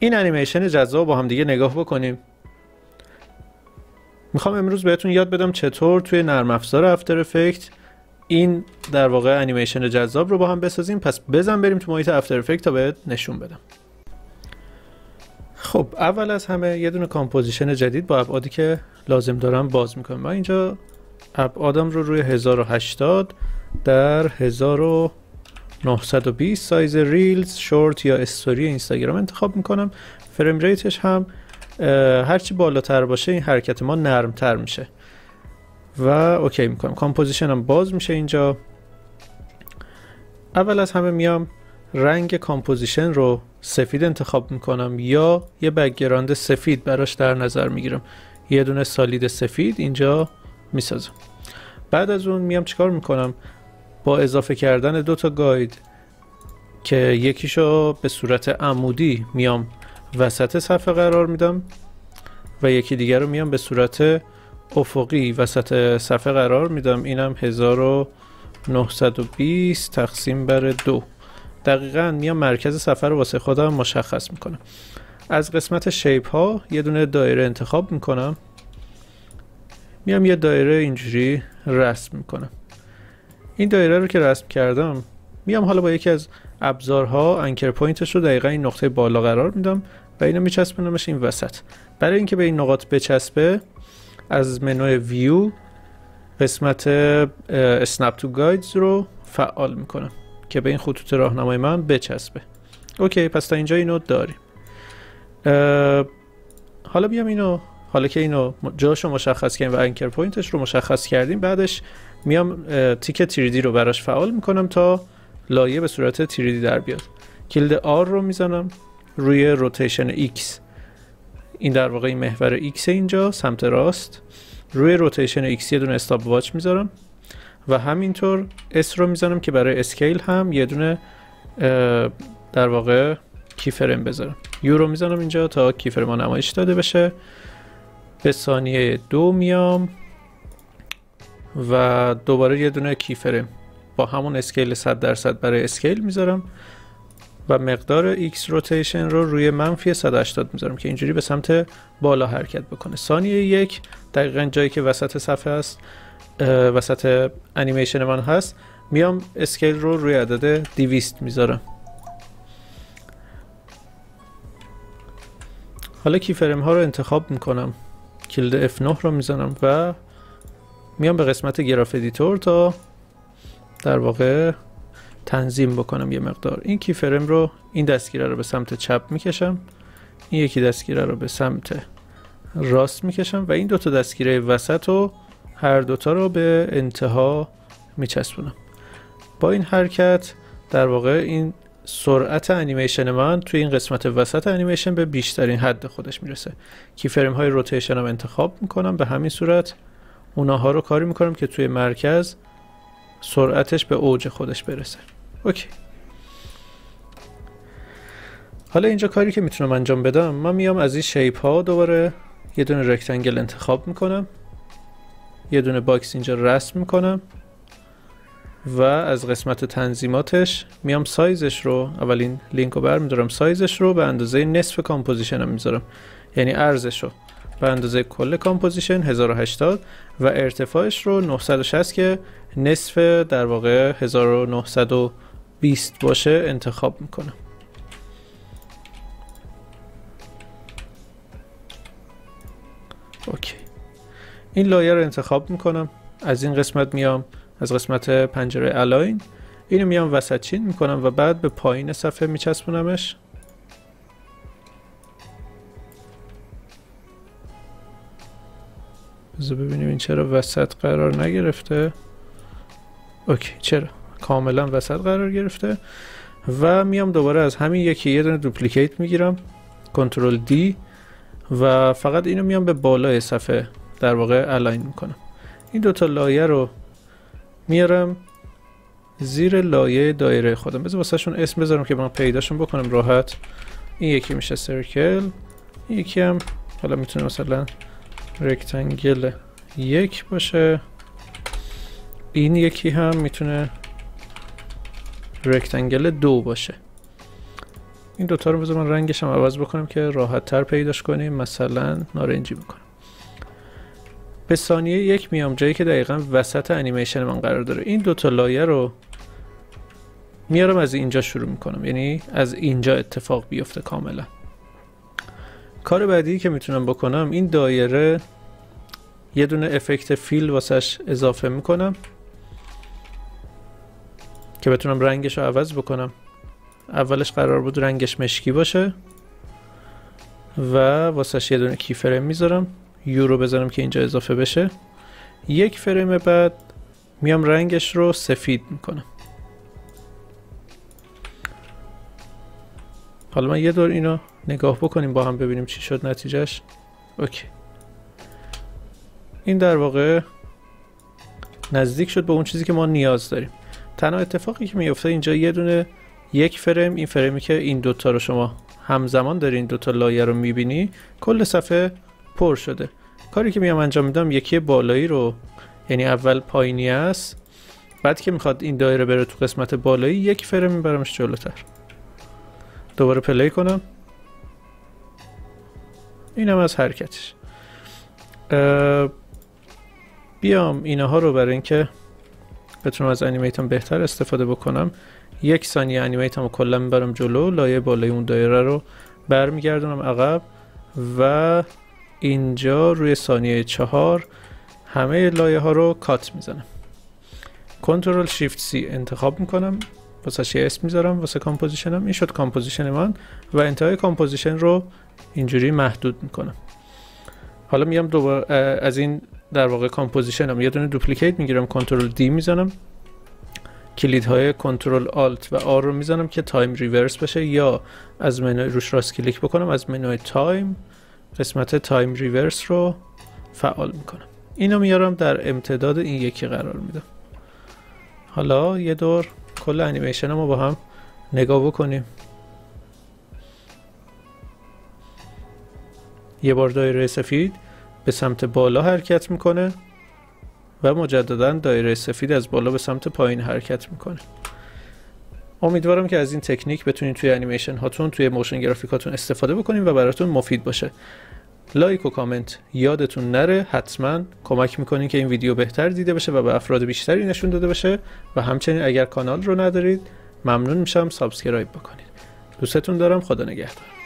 این انیمیشن جذاب با هم دیگه نگاه بکنیم. میخوام امروز بهتون یاد بدم چطور توی نرم افزار افتر افکت این در واقع انیمیشن جذاب رو با هم بسازیم. پس بزن بریم تو محیط افتر افکت تا بهت نشون بدم. خب اول از همه یه دونه کامپوزیشن جدید با ابعادی که لازم دارم باز میکنم. من اینجا ابعادم رو روی 1080 در 1920 سایز ریلز، شورت یا استوری اینستاگرام انتخاب میکنم. فریم ریتش هم هرچی بالاتر باشه این حرکت ما نرمتر میشه و اوکی میکنم. کامپوزیشن هم باز میشه اینجا. اول از همه میام رنگ کامپوزیشن رو سفید انتخاب میکنم یا یه بک‌گراند سفید براش در نظر میگیرم. یه دونه سالید سفید اینجا میسازم. بعد از اون میام چیکار میکنم؟ با اضافه کردن دو تا گاید که یکیشو به صورت عمودی میام وسط صفحه قرار میدم و یکی دیگر رو میام به صورت افقی وسط صفحه قرار میدم. اینم 1920 تقسیم بر 2. دقیقاً میام مرکز صفحه رو واسه خودم مشخص میکنم. از قسمت شیپ ها یه دونه دایره انتخاب میکنم. میام یه دایره اینجوری رسم میکنم. این دایره رو که رسم کردم میام حالا با یکی از ابزارها انکر پوینتش رو دقیقاً این نقطه بالا قرار میدم و اینو میچسبونمش این وسط. برای اینکه به این نقاط بچسبه از منوی ویو قسمت اسنپ تو گایدز رو فعال میکنم که به این خطوط راهنمای من بچسبه. اوکی، پس تا اینجا اینو داریم. حالا بیام اینو، حالا که اینو جاشو مشخص کردیم و انکر پوینتش رو مشخص کردیم، بعدش میام تیک 3D رو براش فعال میکنم تا لایه به صورت 3D در بیاد. کلید R رو میزنم روی روتیشن X. این در واقع این محور X اینجا سمت راست. روی روتیشن X یه دونه استاپ واچ میذارم و همینطور S رو میزنم که برای اسکیل هم یه دونه در واقع کی فریم بذارم. U رو میزنم اینجا تا کی فریم نمایش داده بشه. به ثانیه 2 میام و دوباره یه دونه کی فریم با همون اسکیل 100% برای اسکیل میذارم و مقدار X روتیشن رو روی منفی 180 میذارم که اینجوری به سمت بالا حرکت بکنه. ثانیه 1 دقیقاً جایی که وسط صفحه است، وسط انیمیشن من هست، میام اسکیل رو روی عدد 200 میذارم. حالا کی فریم ها رو انتخاب میکنم. کلید F9 رو میزنم و میام به قسمت گراف ادیتور تا در واقع تنظیم بکنم یه مقدار. این کی فریم رو، این دستگیره رو به سمت چپ میکشم، این یکی دستگیره رو به سمت راست میکشم و این دوتا دستگیره وسط رو هر دوتا رو به انتها میچسبونم. با این حرکت در واقع این سرعت انیمیشن من توی این قسمت وسط انیمیشن به بیشترین حد خودش میرسه. کی فریم های روتیشن رو انتخاب میکنم، به همین صورت اونها رو کاری میکنم که توی مرکز سرعتش به اوج خودش برسه. اوکی. حالا اینجا کاری که میتونم انجام بدم، من میام از این شیپ ها دوباره یه دونه رکتنگل انتخاب میکنم، یه دونه باکس اینجا رسم میکنم و از قسمت تنظیماتش میام سایزش رو، اولین لینک رو برمیدارم، سایزش رو به اندازه نصف کامپوزیشنم میذارم، یعنی عرضش رو به اندازه کل کامپوزیشن 1080 و ارتفاعش رو 960 که نصف در واقع 1920 باشه انتخاب میکنم. اوکی. این لایه رو انتخاب میکنم. از این قسمت میام از قسمت پنجره الاین اینو میام وسط چین میکنم و بعد به پایین صفحه میچسبونمش. بذار ببینیم این چرا وسط قرار نگرفته. اوکی، چرا کاملا وسط قرار گرفته. و میام دوباره از همین یکی یه دونه دوپلیکیت میگیرم، کنترل دی، و فقط اینو میام به بالای صفحه در واقع الاین میکنم. این دوتا لایه رو میارم زیر لایه دایره خودم. بذار واسه شون اسم بذارم که من پیداشون بکنم راحت. این یکی میشه سرکل، این یکی هم حالا میتونه مثلا رکتنگل 1 باشه، این یکی هم میتونه رکتنگل 2 باشه. این دوتا رو بذار من رنگش هم عوض بکنم که راحت تر پیداش کنیم. مثلا نارنجی میکنم. به ثانیه 1 میام جایی که دقیقا وسط انیمیشن من قرار داره. این دوتا لایه رو میارم از اینجا شروع میکنم، یعنی از اینجا اتفاق بیفته کاملا. کار بعدی که میتونم بکنم، این دایره یه دونه افکت فیل واسش اضافه میکنم که بتونم رنگش رو عوض بکنم. اولش قرار بود رنگش مشکی باشه و واسش یه دونه کی فریم میذارم، یو رو بذارم که اینجا اضافه بشه. 1 فریم بعد میام رنگش رو سفید میکنم. حالا من یه دور اینو نگاه بکنیم با هم ببینیم چی شد نتیجهش. اوکی، این در واقع نزدیک شد به اون چیزی که ما نیاز داریم. تنها اتفاقی که میفته اینجا یه دونه 1 فریم، این فریمی که این دوتا رو شما همزمان دارین دوتا لایه رو میبینی، کل صفحه پر شده. کاری که میام انجام میدم، یکی بالایی رو، یعنی اول پایینی است، بعد که میخواد این دایره بره تو قسمت بالایی 1 فریم میبرمش جلوتر. دوباره پلی کنم، اینم از حرکتش. بیام اینها رو برای اینکه بتونم از انیمیتم بهتر استفاده بکنم، 1 ثانیه انیمیتم رو کلا میبرم جلو، لایه بالای اون دایره رو برمیگردونم عقب و اینجا روی ثانیه 4 همه لایه ها رو کات میزنم. کنترل شیفت سی انتخاب میکنم، واسه یه اسم میذارم واسه کامپوزیشنم. این شد کامپوزیشن من و انتهای کامپوزیشن رو اینجوری محدود میکنم. حالا میام دوباره از این در واقع کامپوزیشنم یه دونه دوپلیکیت میگیرم، کنترل دی میزنم، کلیدهای کنترل آلت و آر رو میزنم که تایم ریورس بشه، یا از منوی روش راست کلیک بکنم، از منوی تایم قسمت تایم ریورس رو فعال میکنم. اینو میارم در امتداد این یکی قرار میدم. حالا یه دور کل انیمیشن رو با هم نگاه بکنیم. یه بار دایره سفید به سمت بالا حرکت میکنه و مجددا دایره سفید از بالا به سمت پایین حرکت میکنه. امیدوارم که از این تکنیک بتونید توی انیمیشن هاتون، توی موشن گرافیک هاتون استفاده بکنید و براتون مفید باشه. لایک و کامنت یادتون نره، حتما کمک میکنین که این ویدیو بهتر دیده بشه و به افراد بیشتری نشون داده بشه و همچنین اگر کانال رو ندارید ممنون میشم سابسکرایب بکنید. دوستتون دارم، خدا نگهدار.